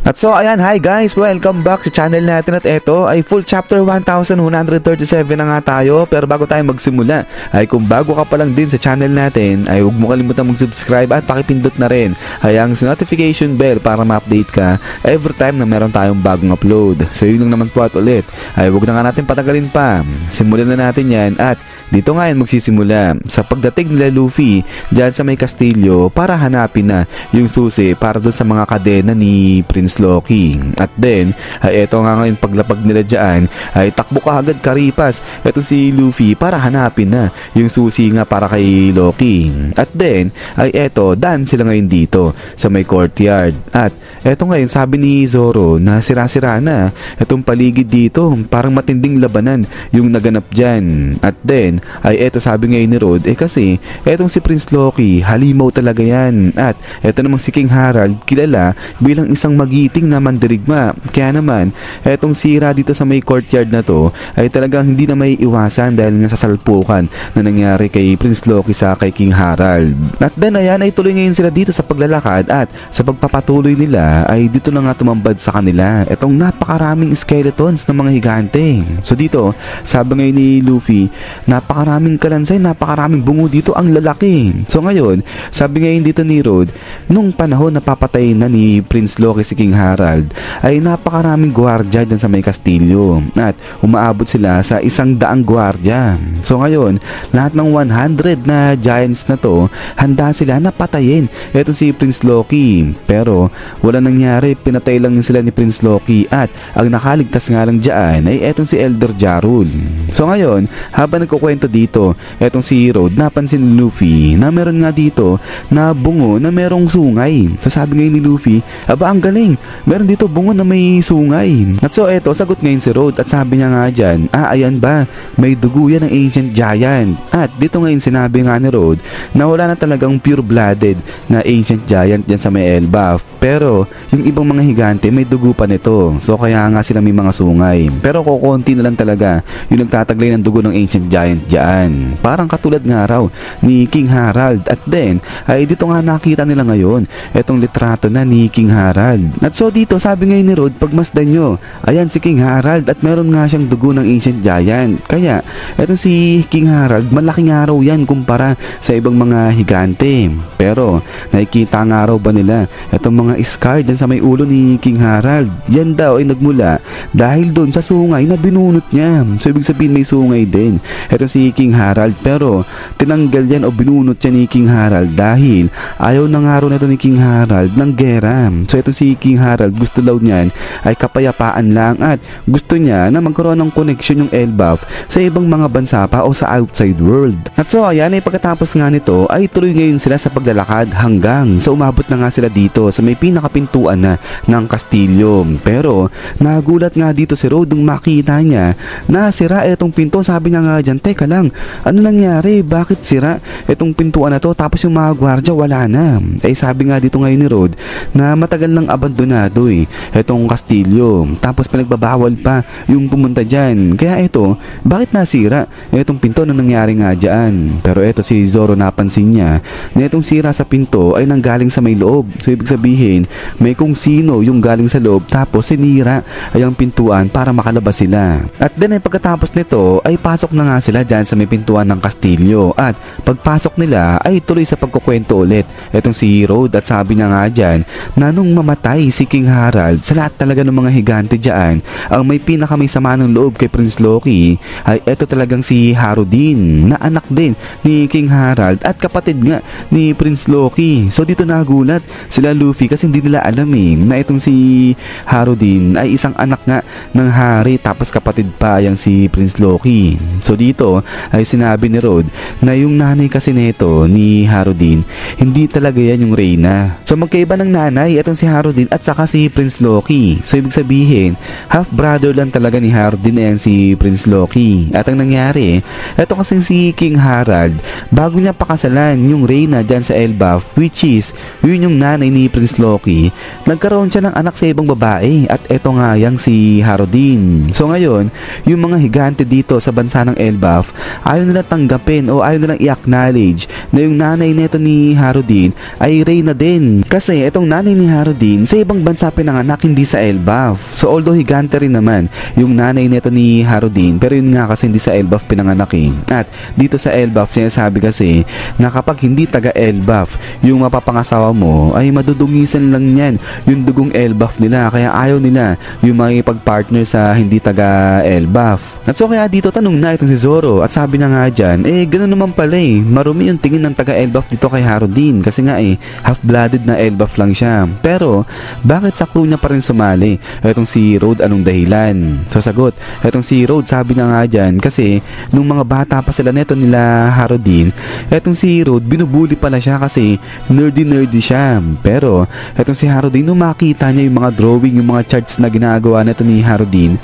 At so ayan, hi guys, welcome back sa channel natin at ito ay full chapter 1137 na nga tayo. Pero bago tayo magsimula ay kung bago ka pa lang din sa channel natin ay huwag mo kalimutan mag-subscribe at pakipindot na rin ay ang notification bell para ma-update ka every time na meron tayong bagong upload. So yun lang naman po at ulit ay huwag na nga natin patagalin pa, simulan na natin yan. At dito nga yan magsisimula sa pagdating nila Luffy dyan sa may kastilyo para hanapin na yung susi para doon sa mga kadena ni Prince Loki. At then ay eto nga ngayon paglapag nila dyan ay takbo ka agad karipas eto si Luffy para hanapin na yung susi nga para kay Loki. At then ay eto dan sila ngayon dito sa may courtyard. At eto ngayon sabi ni Zoro na sira-sira na etong paligid dito, parang matinding labanan yung naganap dyan. At then ay eto sabi ngayon ni Rod kasi etong si Prince Loki halimaw talaga yan. At eto namang si King Harald kilala bilang isang magiting na mandirigma. Kaya naman etong sira dito sa may courtyard na to ay talagang hindi na may iwasan dahil nga sa salpukan na nangyari kay Prince Loki sa kay King Harald. At then ayan ay tuloy ngayon sila dito sa paglalakad at sa pagpapatuloy nila ay dito na nga tumambad sa kanila etong napakaraming skeletons ng mga higante. So dito sabi ngayon ni Luffy, napakaraming kalansay, napakaraming bungo dito, ang lalaki. So ngayon sabi ngayon dito ni Rod, nung panahon na papatay na ni Prince Loki si King Harald ay napakaraming gwardiya dyan sa may kastilyo at umaabot sila sa 100 gwardiya. So ngayon lahat ng 100 na giants na to handa sila na patayin eto si Prince Loki. Pero wala nangyari, pinatay lang sila ni Prince Loki at ang nakaligtas nga lang dyan ay etong si Elder Jarul. So ngayon habang nagkukwento dito etong si Rod, napansin ni Luffy na meron nga dito na bungo na merong sungay. So sabi ngayon ni Luffy, aba ang galing, meron dito bungo na may sungay. At so eto sagot ngayon si Rod at sabi niya nga dyan, ayan ba, may dugo yan ng Ancient Giant. At dito ngayon sinabi nga ni Rod na wala na talagang pure-blooded na Ancient Giant dyan sa may Elbaf. Pero yung ibang mga higante may dugo pa nito. So kaya nga sila may mga sungay. Pero kukunti na lang talaga yung nagtataglay ng dugo ng Ancient Giant dyan. Parang katulad nga raw ni King Harald. At then ay dito nga nakita nila ngayon etong litrato na ni King Harald. At so dito sabi ngayon ni Rod, pagmasdan nyo, ayan si King Harald at meron nga siyang dugo ng Ancient Giant. Kaya etong si King Harald malaking araw yan kumpara sa ibang mga higante. Pero nakikita nga raw ba nila etong mga scar dyan sa may ulo ni King Harald? Yan daw ay nagmula dahil doon sa sungay na binunot niya. So ibig sabihin may sungay din etong si King Harald, pero tinanggal yan o binunot yan ni King Harald dahil ayaw na nga raw nito ni King Harald ng gera. So ito si King Harald gusto daw niyan ay kapayapaan lang at gusto niya na magkaroon ng connection yung Elbaf sa ibang mga bansa pa o sa outside world. At so ayan ay pagkatapos nga nito ay tuloy ngayon sila sa paglalakad hanggang sa umabot na nga sila dito sa may pinakapintuan na ng kastilyo. Pero nagulat nga dito si Rod nung makita niya na sira etong pinto. Sabi niya nga dyan, teka lang, ano nangyari? Bakit sira etong pintuan na to tapos yung mga gwardya wala na? Ay sabi nga dito ngayon ni Rod na matagal nang abandonado etong kastilyo. Tapos pinagbabawal pa yung pumunta dyan. Kaya eto, bakit nasira etong pinto na nangyari nga dyan? Pero eto si Zoro napansin niya na etong sira sa pinto ay nanggaling sa may loob. So ibig sabihin, may kung sino yung galing sa loob tapos sinira ay ang pintuan para makalabas sila. At then ay pagkatapos nito ay pasok na nga sila dyan sa may pintuan ng kastilyo. At pagpasok nila ay tuloy sa pagkukwento ulit etong si Rod at sabi niya nga dyan na nung mamatay si King Harald, sa lahat talaga ng mga higante dyan, ang may pinakamay sama ng loob kay Prince Loki ay eto talagang si Harudin na anak din ni King Harald at kapatid nga ni Prince Loki. So dito nagulat sila Luffy kasi hindi nila alam na itong si Harudin ay isang anak nga ng hari tapos kapatid pa yang si Prince Loki. So dito ay sinabi ni Rod na yung nanay kasi neto ni Harudin hindi talaga yan yung Reyna. So magkaiba ng nanay itong si Harudin at saka si Prince Loki. So ibig sabihin half brother lang talaga ni Harudin na yan si Prince Loki. At ang nangyari, eto kasi si King Harald bago niya pakasalan yung Reyna dyan sa Elbaf, which is yun yung nanay ni Prince Loki, nagkaroon siya ng anak sa ibang babae at eto nga yang si Harudin. So ngayon yung mga higante dito sa bansa ng Elbaf Elbaf, ayaw nila tanggapin o ayaw nilang i-acknowledge na yung nanay nito ni Harudin ay Reyna din. Kasi itong nanay ni Harudin sa ibang bansa pinanganak, hindi sa Elbaf. So although higante rin naman yung nanay nito ni Harudin, pero yun nga kasi hindi sa Elbaf pinanganak eh. At dito sa Elbaf sinasabi kasi na kapag hindi taga Elbaf yung mapapangasawa mo ay madudungisan lang yan yung dugong Elbaf nila, kaya ayaw nila yung makikipag-partner sa hindi taga Elbaf. At so kaya dito tanong na itong si Zoro at sabi na nga dyan, ganoon naman pala marumi yung tingin ng taga Elbaf dito kay Harudin kasi nga half-blooded na Elbaf lang siya. Pero bakit sa crew niya pa rin sumali? Etong si Road, anong dahilan? So sagot, etong si Road sabi na nga dyan kasi nung mga bata pa sila neto nila Harudin, etong si Road binubuli pala siya kasi nerdy siya. Pero etong si Harudin nung makita niya yung mga drawing, yung mga charts na ginagawa neto ni Harudin,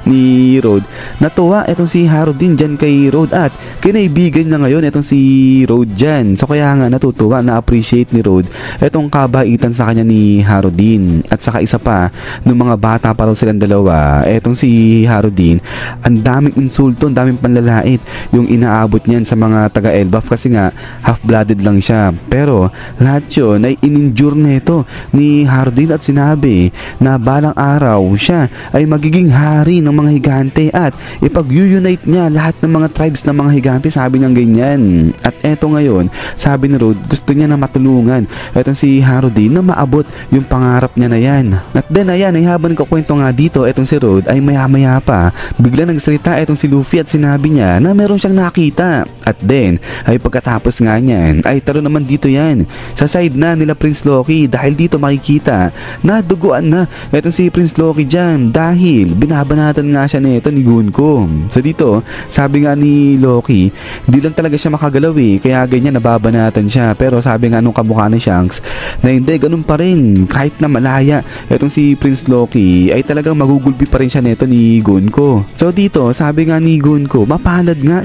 ni Road, natuwa etong si Harudin dyan kay Road at kinaibigan na ngayon etong si Road dyan. So kaya nga natutuwa, na-appreciate ni Road etong kabaitan sa kanya ni Harudin. At saka isa pa, nung mga bata pa raw silang dalawa, etong si Harudin, ang daming insulto, ang daming panlalait yung inaabot niyan sa mga taga Elbaf kasi nga half-blooded lang siya. Pero lahat yun ay in-endure nito ni Harudin at sinabi na balang araw siya ay magiging hari ng mga higante at ipag-unite niya lahat ng mga tribes ng mga higante, sabi niya ganyan. At eto ngayon, sabi ni Road, gusto niya na matulungan etong si Harudin na maabot yung pangarap niya na yan. At then ayan, ay habang nagkukwento nga dito etong si Road ay maya-maya pa bigla nagsalita etong si Luffy at sinabi niya na meron siyang nakita. At then ay pagkatapos nga niyan ay taro naman dito yan sa side na nila Prince Loki, dahil dito makikita na duguan na etong si Prince Loki dyan dahil binabanatan nga siya nito ni Gunko. So dito sabi nga ni Loki, di lang talaga siya makagalaw kaya ganyan nababanatan siya. Pero sabi nga nung kamukha ni Shanks na hindi, ganun pa rin kahit na malaya etong si Prince Loki ay talagang magugulpi pa rin siya neto ni Gunko. So dito sabi nga ni Gunko, mapalad nga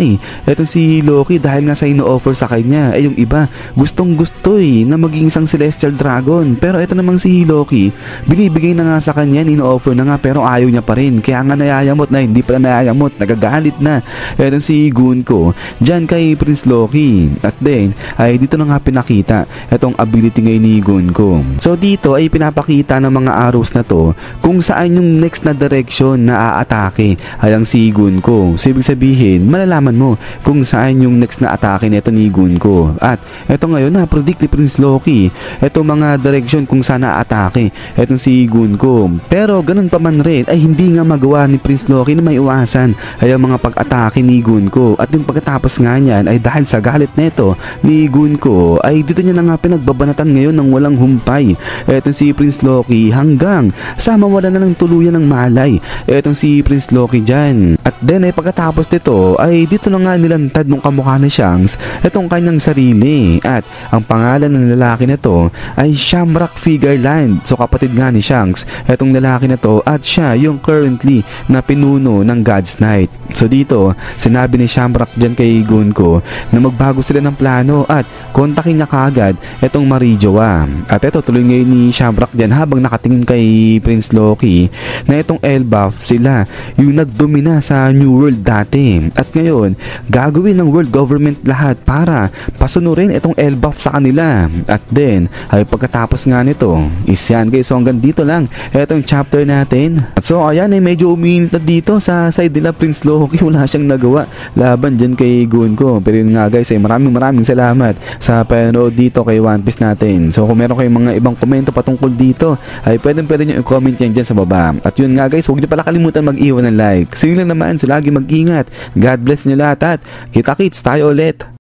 etong si Loki dahil nga sa ino-offer sa kanya ay yung iba gustong gusto na maging isang celestial dragon. Pero ito namang si Loki, binibigay na nga sa kanya, ino-offer na nga pero ayaw niya pa rin, kaya nga nayayamot na hindi pala nayayamot, nagagalit na etong si Gunko dyan kay Prince Loki. At then ay dito na nga pinakita etong ability ngayon ni Gunko. So dito ay pinapakita ng mga arrows na to kung saan yung next na direction na aatake ay ang si Gunko. So ibig sabihin, malalaman mo kung saan yung next na atake nito ni Gunko. At eto ngayon na-predict ni Prince Loki etong mga direction kung saan aatake etong si Gunko. Pero ganun pa man rin ay hindi nga magawa ni Prince Loki na may iwasan ay ang mga pag-atake ni Gunko. At yung pagkatapos nga niyan ay dahil sa galit neto ni Gunko ay dito niya na nga pinagbabanatan ngayon ng walang humpay etong si Prince Loki hanggang sa mawala na ng tuluyan ng malay etong si Prince Loki dyan. At then ay pagkatapos nito ay dito na nga nilantad nung kamukha ni Shanks etong kanyang sarili. At ang pangalan ng lalaki na to ay Shamrock Figureland. So kapatid nga ni Shanks etong lalaki na to at siya yung currently na pinuno ng God's Knight. So dito sinabi ni Shamrock dyan kay Gunko na magbago sila ng plano at kontakin niya kaagad etong Marijoa. At eto tuloy ngayon ni Shamrock dyan habang nakatingin kay Prince Loki na etong Elbaf sila yung nagdomina sa New World dati. At ngayon gagawin ng world government lahat para pasunurin etong Elbaf sa kanila. At then ay pagkatapos nga nito is yan guys. So hanggang dito lang etong chapter natin. At so ayan ay medyo uminit na dito sa side nila Prince Loki. Wala siyang nagawa laban dyan kay Gunko. Pero yun nga guys ay maraming salamat sa panonood dito kay One Piece natin. So kung meron kayong mga ibang komento patungkol dito ay pwede nyo i-comment yan dyan sa baba. At yun nga guys, huwag nyo pala kalimutan mag-iwan ng like. So yun lang naman, so lagi mag-ingat. God bless nyo lahat at kita-kits tayo ulit.